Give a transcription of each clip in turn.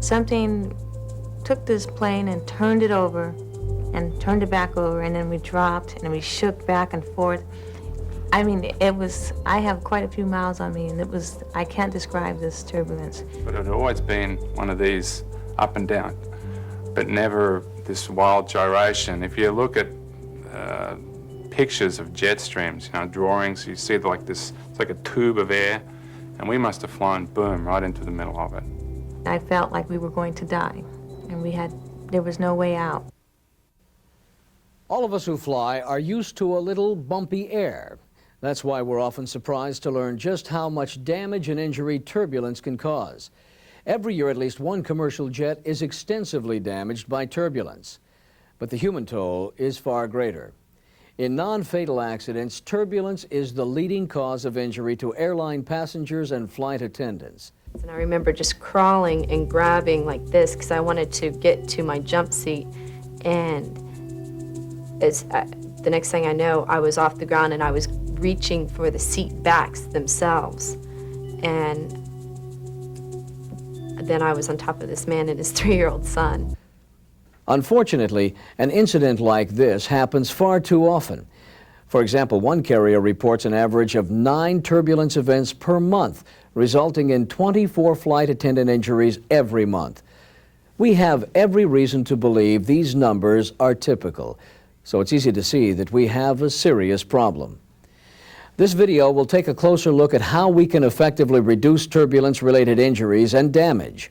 something took this plane and turned it over and turned it back over, and then we dropped and we shook back and forth. I mean, it was, I have quite a few miles on me, and it was, I can't describe this turbulence. But it had always been one of these up and down, but never this wild gyration. If you look at pictures of jet streams, you know, drawings, you see like this, it's like a tube of air, and we must have flown, boom, right into the middle of it. I felt like we were going to die, and there was no way out. All of us who fly are used to a little bumpy air. That's why we're often surprised to learn just how much damage and injury turbulence can cause. Every year, at least one commercial jet is extensively damaged by turbulence. But the human toll is far greater. In non-fatal accidents, turbulence is the leading cause of injury to airline passengers and flight attendants. And I remember just crawling and grabbing like this because I wanted to get to my jump seat, and the next thing I know, I was off the ground and I was reaching for the seat backs themselves. And then I was on top of this man and his 3-year-old son. Unfortunately, an incident like this happens far too often. For example, one carrier reports an average of 9 turbulence events per month, resulting in 24 flight attendant injuries every month. We have every reason to believe these numbers are typical, so it's easy to see that we have a serious problem. This video will take a closer look at how we can effectively reduce turbulence-related injuries and damage.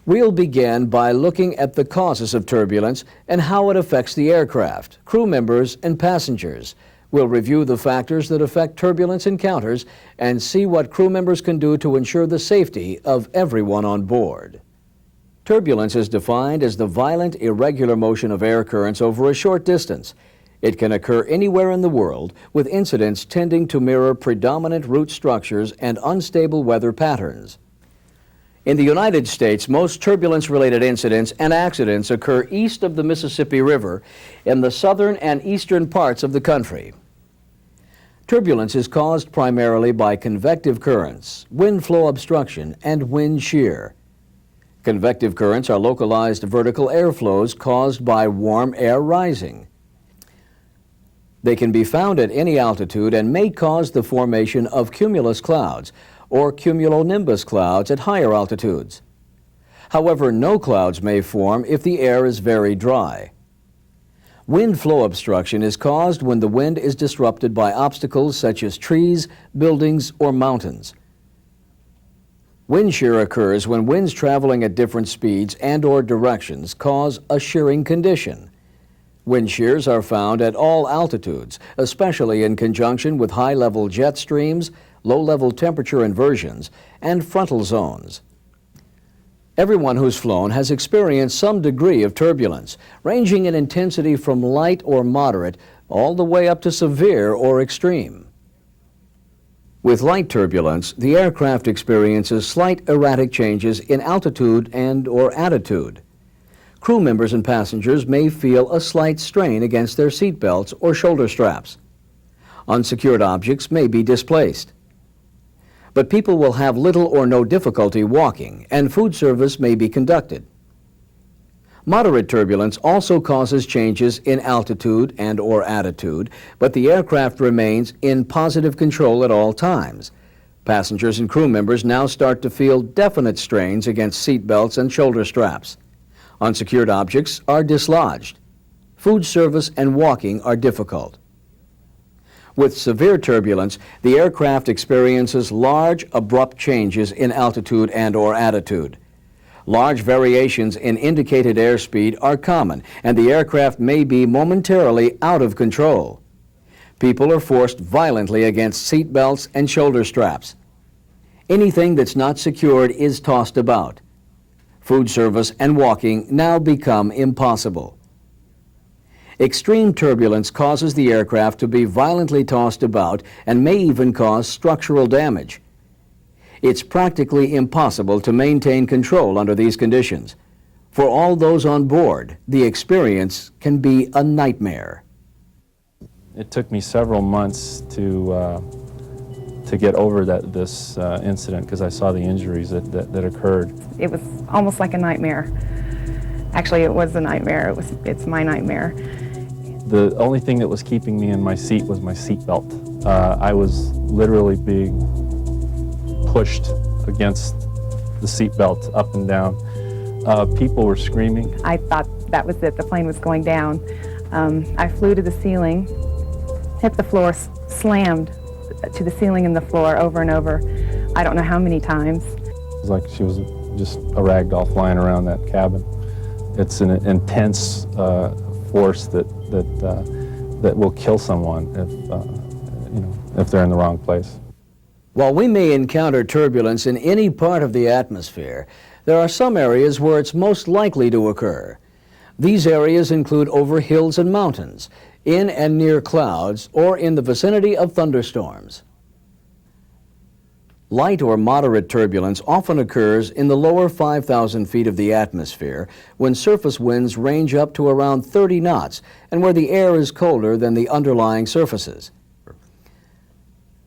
We'll begin by looking at the causes of turbulence and how it affects the aircraft, crew members, and passengers. We'll review the factors that affect turbulence encounters and see what crew members can do to ensure the safety of everyone on board. Turbulence is defined as the violent, irregular motion of air currents over a short distance. It can occur anywhere in the world, with incidents tending to mirror predominant root structures and unstable weather patterns. In the United States, most turbulence-related incidents and accidents occur east of the Mississippi River in the southern and eastern parts of the country. Turbulence is caused primarily by convective currents, wind flow obstruction, and wind shear. Convective currents are localized vertical airflows caused by warm air rising. They can be found at any altitude and may cause the formation of cumulus clouds or cumulonimbus clouds at higher altitudes. However, no clouds may form if the air is very dry. Wind flow obstruction is caused when the wind is disrupted by obstacles such as trees, buildings, or mountains. Wind shear occurs when winds traveling at different speeds and/or directions cause a shearing condition. Wind shears are found at all altitudes, especially in conjunction with high-level jet streams, low-level temperature inversions, and frontal zones. Everyone who's flown has experienced some degree of turbulence, ranging in intensity from light or moderate all the way up to severe or extreme. With light turbulence, the aircraft experiences slight erratic changes in altitude and/or attitude. Crew members and passengers may feel a slight strain against their seat belts or shoulder straps. Unsecured objects may be displaced. But people will have little or no difficulty walking, and food service may be conducted. Moderate turbulence also causes changes in altitude and/or attitude, but the aircraft remains in positive control at all times. Passengers and crew members now start to feel definite strains against seat belts and shoulder straps. Unsecured objects are dislodged. Food service and walking are difficult. With severe turbulence, the aircraft experiences large, abrupt changes in altitude and/or attitude. Large variations in indicated airspeed are common, and the aircraft may be momentarily out of control. People are forced violently against seat belts and shoulder straps. Anything that's not secured is tossed about. Food service and walking now become impossible. Extreme turbulence causes the aircraft to be violently tossed about and may even cause structural damage. It's practically impossible to maintain control under these conditions. For all those on board, the experience can be a nightmare. It took me several months to to get over this incident because I saw the injuries that occurred. It was almost like a nightmare. Actually, it was a nightmare. It's my nightmare. The only thing that was keeping me in my seat was my seat belt. I was literally being pushed against the seat belt up and down. People were screaming. I thought that was it. The plane was going down. I flew to the ceiling, hit the floor, slammed to the ceiling and the floor over and over. I don't know how many times. It was like she was just a rag doll flying around that cabin. It's an intense force that will kill someone if they're in the wrong place. While we may encounter turbulence in any part of the atmosphere, there are some areas where it's most likely to occur. These areas include over hills and mountains, in and near clouds, or in the vicinity of thunderstorms. Light or moderate turbulence often occurs in the lower 5,000 feet of the atmosphere when surface winds range up to around 30 knots and where the air is colder than the underlying surfaces.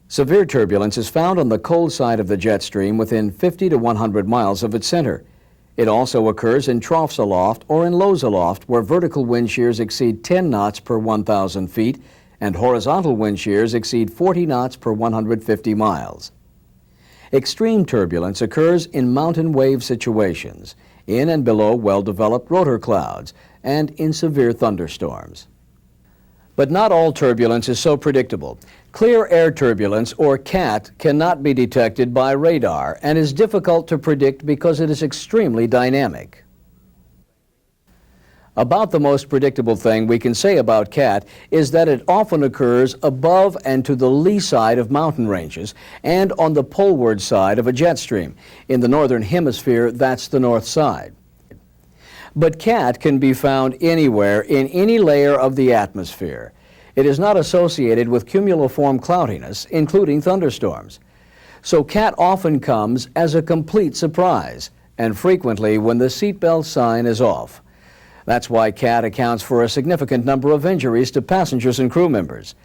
Severe turbulence is found on the cold side of the jet stream within 50 to 100 miles of its center. It also occurs in troughs aloft or in lows aloft where vertical wind shears exceed 10 knots per 1,000 feet and horizontal wind shears exceed 40 knots per 150 miles. Extreme turbulence occurs in mountain wave situations, in and below well-developed rotor clouds, and in severe thunderstorms. But not all turbulence is so predictable. Clear air turbulence, or CAT, cannot be detected by radar and is difficult to predict because it is extremely dynamic. About the most predictable thing we can say about CAT is that it often occurs above and to the lee side of mountain ranges and on the poleward side of a jet stream. In the northern hemisphere, that's the north side. But CAT can be found anywhere in any layer of the atmosphere. It is not associated with cumuliform cloudiness, including thunderstorms. So CAT often comes as a complete surprise, and frequently when the seatbelt sign is off. That's why CAT accounts for a significant number of injuries to passengers and crew members.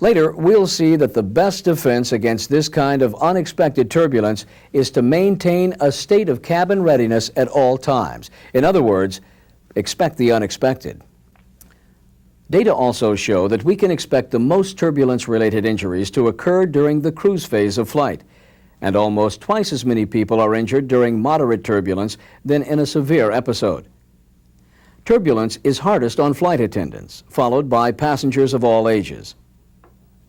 Later, we'll see that the best defense against this kind of unexpected turbulence is to maintain a state of cabin readiness at all times. In other words, expect the unexpected. Data also show that we can expect the most turbulence-related injuries to occur during the cruise phase of flight, and almost twice as many people are injured during moderate turbulence than in a severe episode. Turbulence is hardest on flight attendants, followed by passengers of all ages.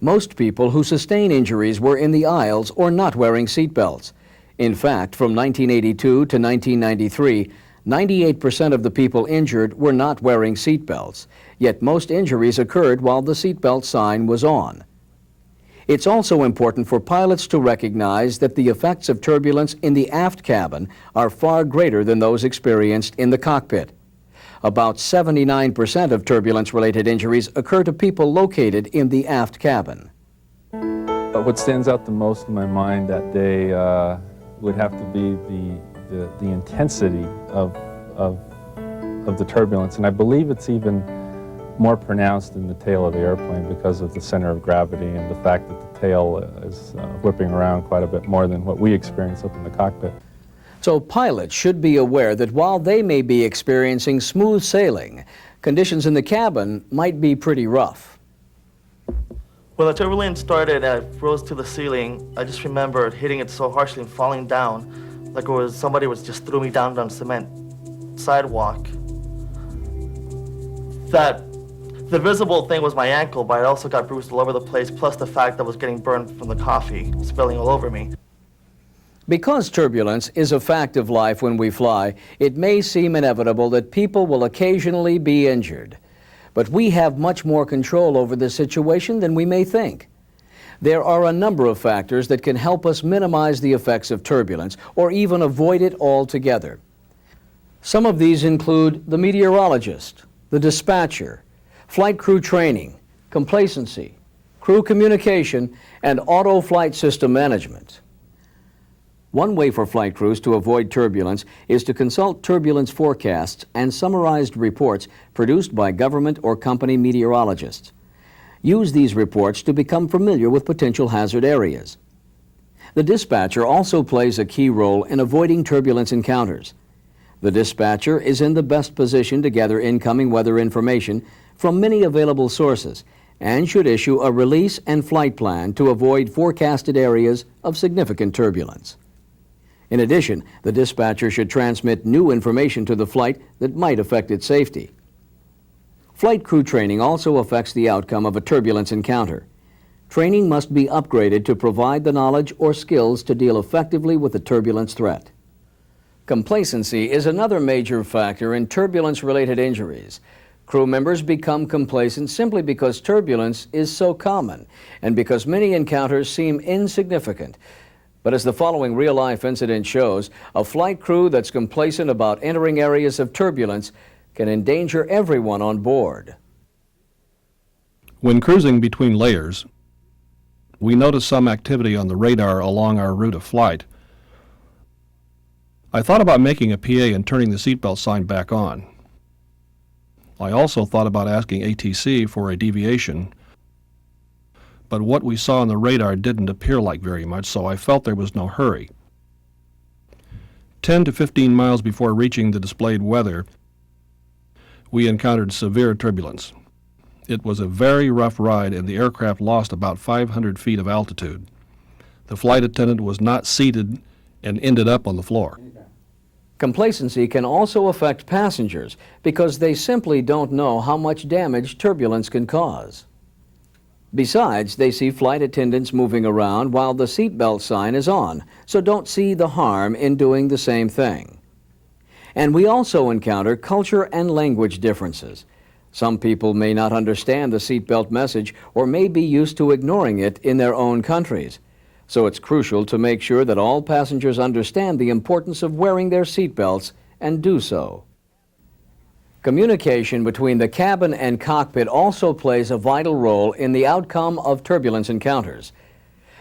Most people who sustain injuries were in the aisles or not wearing seatbelts. In fact, from 1982 to 1993, 98% of the people injured were not wearing seatbelts, yet most injuries occurred while the seatbelt sign was on. It's also important for pilots to recognize that the effects of turbulence in the aft cabin are far greater than those experienced in the cockpit. About 79% of turbulence-related injuries occur to people located in the aft cabin. But what stands out the most in my mind that day would have to be the intensity of the turbulence, and I believe it's even more pronounced in the tail of the airplane because of the center of gravity and the fact that the tail is whipping around quite a bit more than what we experience up in the cockpit. So pilots should be aware that while they may be experiencing smooth sailing, conditions in the cabin might be pretty rough. When the turbulence started, I rose to the ceiling. I just remembered hitting it so harshly and falling down, like somebody just threw me down on cement sidewalk. That the visible thing was my ankle, but I also got bruised all over the place, plus the fact that I was getting burned from the coffee spilling all over me. Because turbulence is a fact of life when we fly, it may seem inevitable that people will occasionally be injured. But we have much more control over the situation than we may think. There are a number of factors that can help us minimize the effects of turbulence or even avoid it altogether. Some of these include the meteorologist, the dispatcher, flight crew training, complacency, crew communication, and auto flight system management. One way for flight crews to avoid turbulence is to consult turbulence forecasts and summarized reports produced by government or company meteorologists. Use these reports to become familiar with potential hazard areas. The dispatcher also plays a key role in avoiding turbulence encounters. The dispatcher is in the best position to gather incoming weather information from many available sources and should issue a release and flight plan to avoid forecasted areas of significant turbulence. In addition, the dispatcher should transmit new information to the flight that might affect its safety. Flight crew training also affects the outcome of a turbulence encounter. Training must be upgraded to provide the knowledge or skills to deal effectively with the turbulence threat. Complacency is another major factor in turbulence-related injuries. Crew members become complacent simply because turbulence is so common and because many encounters seem insignificant. But as the following real-life incident shows, a flight crew that's complacent about entering areas of turbulence can endanger everyone on board. When cruising between layers, we noticed some activity on the radar along our route of flight. I thought about making a PA and turning the seatbelt sign back on. I also thought about asking ATC for a deviation, but what we saw on the radar didn't appear like very much, so I felt there was no hurry. 10 to 15 miles before reaching the displayed weather, we encountered severe turbulence. It was a very rough ride, and the aircraft lost about 500 feet of altitude. The flight attendant was not seated and ended up on the floor. Complacency can also affect passengers because they simply don't know how much damage turbulence can cause. Besides, they see flight attendants moving around while the seatbelt sign is on, so don't see the harm in doing the same thing. And we also encounter culture and language differences. Some people may not understand the seatbelt message or may be used to ignoring it in their own countries. So it's crucial to make sure that all passengers understand the importance of wearing their seatbelts and do so. Communication between the cabin and cockpit also plays a vital role in the outcome of turbulence encounters.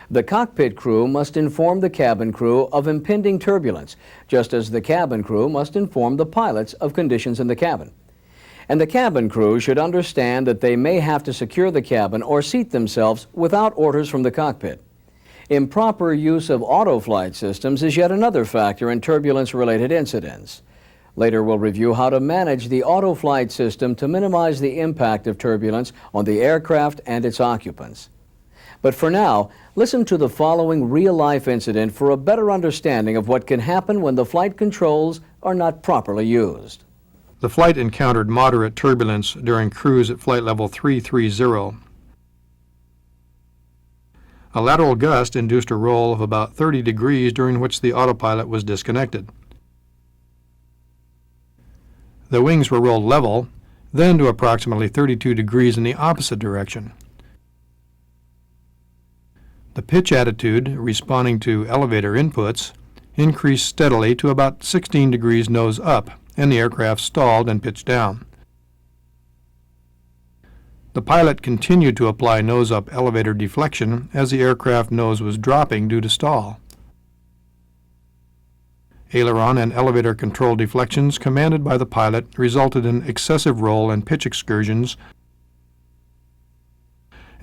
The cockpit crew must inform the cabin crew of impending turbulence, just as the cabin crew must inform the pilots of conditions in the cabin. And the cabin crew should understand that they may have to secure the cabin or seat themselves without orders from the cockpit. Improper use of auto-flight systems is yet another factor in turbulence-related incidents. Later, we'll review how to manage the auto-flight system to minimize the impact of turbulence on the aircraft and its occupants. But for now, listen to the following real-life incident for a better understanding of what can happen when the flight controls are not properly used. The flight encountered moderate turbulence during cruise at flight level 330. A lateral gust induced a roll of about 30 degrees during which the autopilot was disconnected. The wings were rolled level, then to approximately 32 degrees in the opposite direction. The pitch attitude, responding to elevator inputs, increased steadily to about 16 degrees nose up, and the aircraft stalled and pitched down. The pilot continued to apply nose-up elevator deflection as the aircraft nose was dropping due to stall. Aileron and elevator control deflections commanded by the pilot resulted in excessive roll and pitch excursions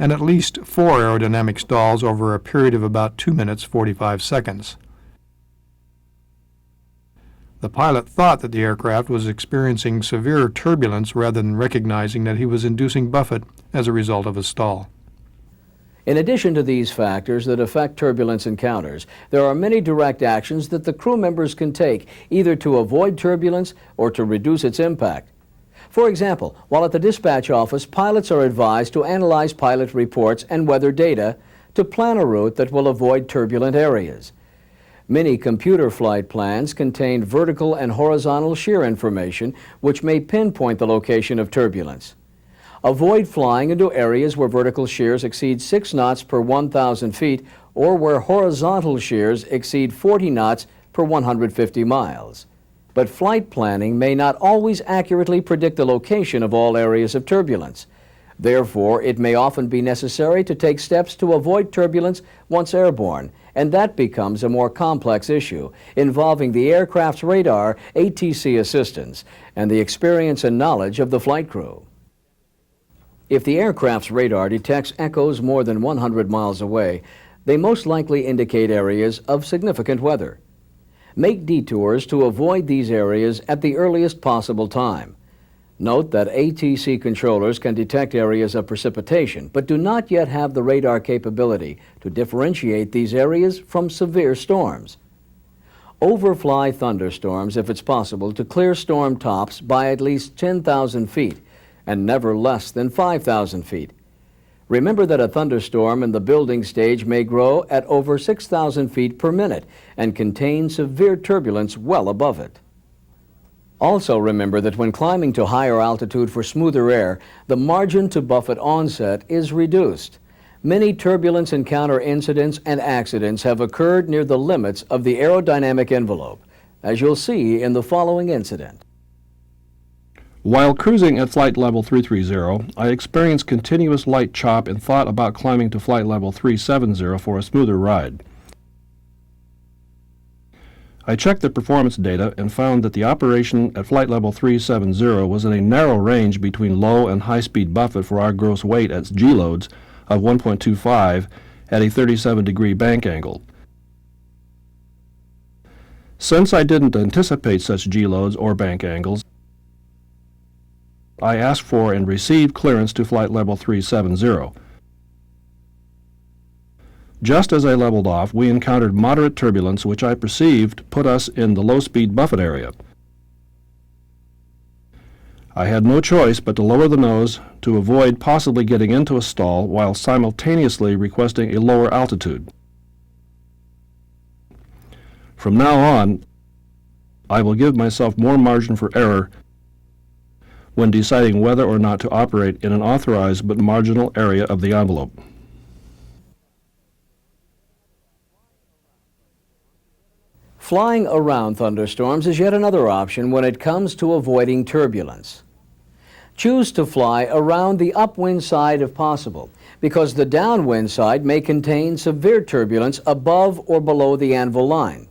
and at least 4 aerodynamic stalls over a period of about 2 minutes 45 seconds. The pilot thought that the aircraft was experiencing severe turbulence rather than recognizing that he was inducing buffet as a result of a stall. In addition to these factors that affect turbulence encounters, there are many direct actions that the crew members can take, either to avoid turbulence or to reduce its impact. For example, while at the dispatch office, pilots are advised to analyze pilot reports and weather data to plan a route that will avoid turbulent areas. Many computer flight plans contain vertical and horizontal shear information which may pinpoint the location of turbulence. Avoid flying into areas where vertical shears exceed 6 knots per 1,000 feet or where horizontal shears exceed 40 knots per 150 miles. But flight planning may not always accurately predict the location of all areas of turbulence. Therefore, it may often be necessary to take steps to avoid turbulence once airborne, and that becomes a more complex issue involving the aircraft's radar, ATC assistance, and the experience and knowledge of the flight crew. If the aircraft's radar detects echoes more than 100 miles away, They most likely indicate areas of significant weather. Make detours to avoid these areas at the earliest possible time. Note that ATC controllers can detect areas of precipitation, but do not yet have the radar capability to differentiate these areas from severe storms. Overfly thunderstorms if it's possible to clear storm tops by at least 10,000 feet and never less than 5,000 feet. Remember that a thunderstorm in the building stage may grow at over 6,000 feet per minute and contain severe turbulence well above it. Also remember that when climbing to higher altitude for smoother air, the margin to buffet onset is reduced. Many turbulence encounter incidents and accidents have occurred near the limits of the aerodynamic envelope, as you'll see in the following incident. While cruising at flight level 330, I experienced continuous light chop and thought about climbing to flight level 370 for a smoother ride. I checked the performance data and found that the operation at flight level 370 was in a narrow range between low and high-speed buffet for our gross weight at G-loads of 1.25 at a 37-degree bank angle. Since I didn't anticipate such G-loads or bank angles, I asked for and received clearance to flight level 370. Just as I leveled off, we encountered moderate turbulence, which I perceived put us in the low-speed buffet area. I had no choice but to lower the nose to avoid possibly getting into a stall while simultaneously requesting a lower altitude. From now on, I will give myself more margin for error when deciding whether or not to operate in an authorized but marginal area of the envelope. Flying around thunderstorms is yet another option when it comes to avoiding turbulence. Choose to fly around the upwind side if possible, because the downwind side may contain severe turbulence above or below the anvil line.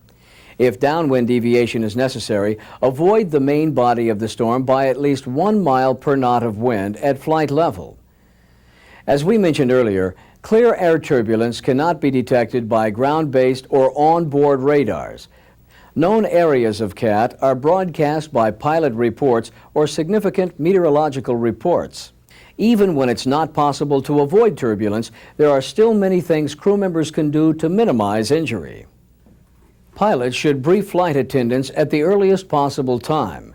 If downwind deviation is necessary, avoid the main body of the storm by at least 1 mile per knot of wind at flight level. As we mentioned earlier, clear air turbulence cannot be detected by ground-based or on-board radars. Known areas of CAT are broadcast by pilot reports or significant meteorological reports. Even when it's not possible to avoid turbulence, there are still many things crew members can do to minimize injury. Pilots should brief flight attendants at the earliest possible time.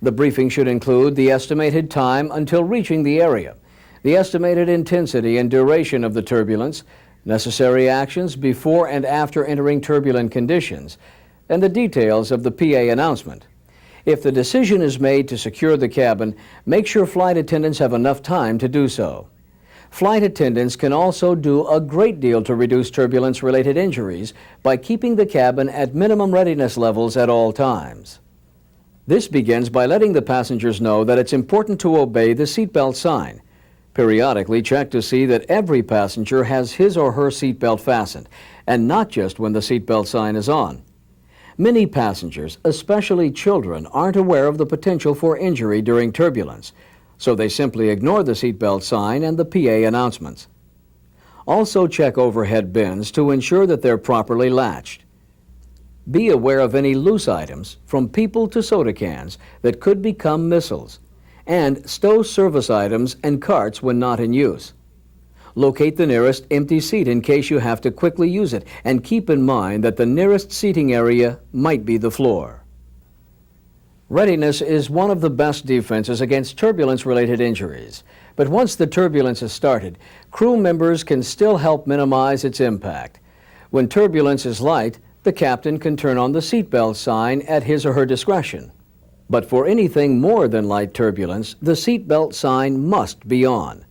The briefing should include the estimated time until reaching the area, the estimated intensity and duration of the turbulence, necessary actions before and after entering turbulent conditions, and the details of the PA announcement. If the decision is made to secure the cabin, make sure flight attendants have enough time to do so. Flight attendants can also do a great deal to reduce turbulence-related injuries by keeping the cabin at minimum readiness levels at all times. This begins by letting the passengers know that it's important to obey the seatbelt sign. Periodically check to see that every passenger has his or her seatbelt fastened, and not just when the seatbelt sign is on. Many passengers, especially children, aren't aware of the potential for injury during turbulence, so they simply ignore the seatbelt sign and the PA announcements. Also check overhead bins to ensure that they're properly latched. Be aware of any loose items, from people to soda cans, that could become missiles, and stow service items and carts when not in use. Locate the nearest empty seat in case you have to quickly use it, and keep in mind that the nearest seating area might be the floor. Readiness is one of the best defenses against turbulence-related injuries, but once the turbulence has started, crew members can still help minimize its impact. When turbulence is light, the captain can turn on the seatbelt sign at his or her discretion. But for anything more than light turbulence, the seatbelt sign must be on.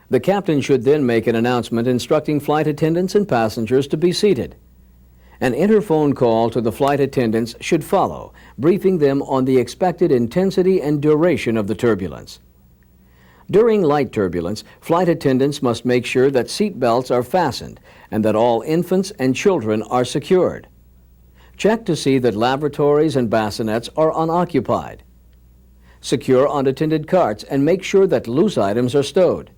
The captain should then make an announcement instructing flight attendants and passengers to be seated. An interphone call to the flight attendants should follow, briefing them on the expected intensity and duration of the turbulence. During light turbulence, flight attendants must make sure that seat belts are fastened and that all infants and children are secured. Check to see that lavatories and bassinets are unoccupied. Secure unattended carts and make sure that loose items are stowed.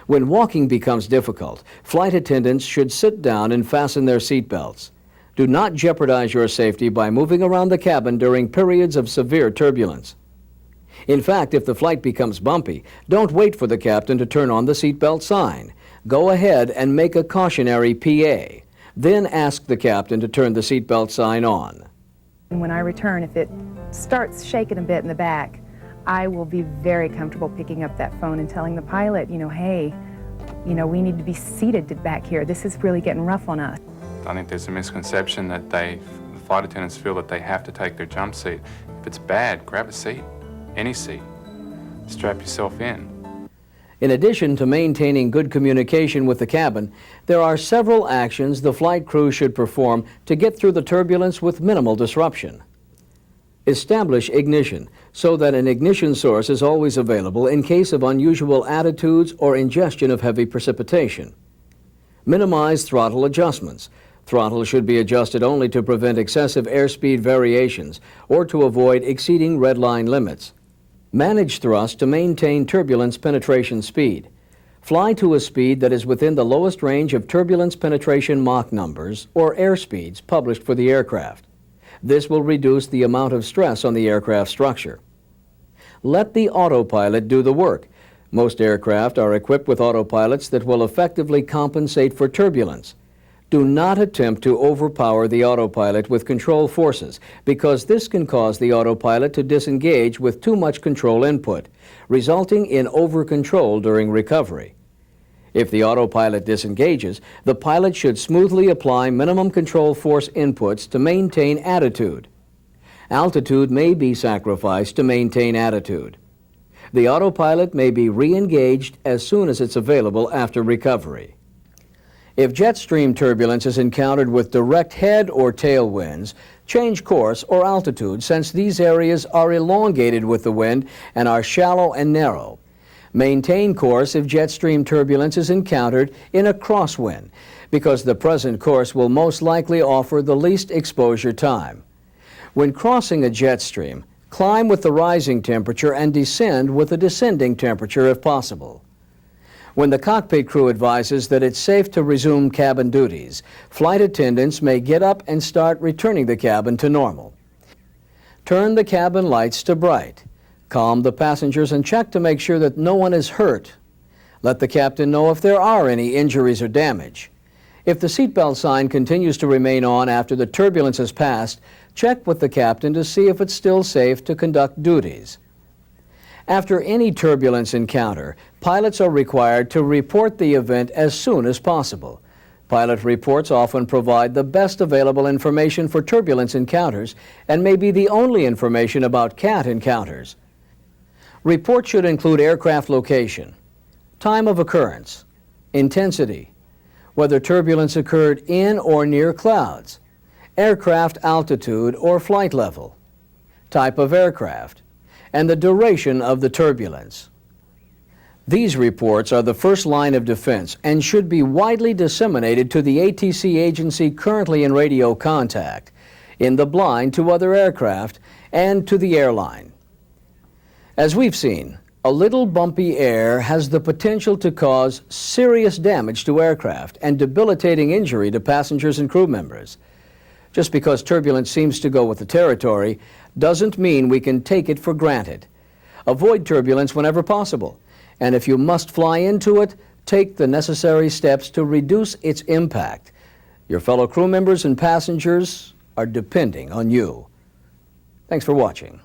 When walking becomes difficult, flight attendants should sit down and fasten their seatbelts. Do not jeopardize your safety by moving around the cabin during periods of severe turbulence. In fact, if the flight becomes bumpy, don't wait for the captain to turn on the seatbelt sign. Go ahead and make a cautionary PA. Then ask the captain to turn the seatbelt sign on. And when I return, if it starts shaking a bit in the back, I will be very comfortable picking up that phone and telling the pilot, hey, we need to be seated back here. This is really getting rough on us. I think there's a misconception that the flight attendants feel that they have to take their jump seat. If it's bad, grab a seat, any seat. Strap yourself in. In addition to maintaining good communication with the cabin, there are several actions the flight crew should perform to get through the turbulence with minimal disruption. Establish ignition so that an ignition source is always available in case of unusual attitudes or ingestion of heavy precipitation. Minimize throttle adjustments. Throttle should be adjusted only to prevent excessive airspeed variations or to avoid exceeding redline limits. Manage thrust to maintain turbulence penetration speed. Fly to a speed that is within the lowest range of turbulence penetration Mach numbers or airspeeds published for the aircraft. This will reduce the amount of stress on the aircraft structure. Let the autopilot do the work. Most aircraft are equipped with autopilots that will effectively compensate for turbulence. Do not attempt to overpower the autopilot with control forces, because this can cause the autopilot to disengage with too much control input, resulting in over-control during recovery. If the autopilot disengages, the pilot should smoothly apply minimum control force inputs to maintain attitude. Altitude may be sacrificed to maintain attitude. The autopilot may be re-engaged as soon as it's available after recovery. If jet stream turbulence is encountered with direct head or tail winds, change course or altitude, since these areas are elongated with the wind and are shallow and narrow. Maintain course if jet stream turbulence is encountered in a crosswind, because the present course will most likely offer the least exposure time. When crossing a jet stream, climb with the rising temperature and descend with the descending temperature if possible. When the cockpit crew advises that it's safe to resume cabin duties, flight attendants may get up and start returning the cabin to normal. Turn the cabin lights to bright. Calm the passengers and check to make sure that no one is hurt. Let the captain know if there are any injuries or damage. If the seatbelt sign continues to remain on after the turbulence has passed, check with the captain to see if it's still safe to conduct duties. After any turbulence encounter, pilots are required to report the event as soon as possible. Pilot reports often provide the best available information for turbulence encounters and may be the only information about CAT encounters. Reports should include aircraft location, time of occurrence, intensity, whether turbulence occurred in or near clouds, aircraft altitude or flight level, type of aircraft, and the duration of the turbulence. These reports are the first line of defense and should be widely disseminated to the ATC agency currently in radio contact, in the blind to other aircraft, and to the airline. As we've seen, a little bumpy air has the potential to cause serious damage to aircraft and debilitating injury to passengers and crew members. Just because turbulence seems to go with the territory doesn't mean we can take it for granted. Avoid turbulence whenever possible, and if you must fly into it, take the necessary steps to reduce its impact. Your fellow crew members and passengers are depending on you. Thanks for watching.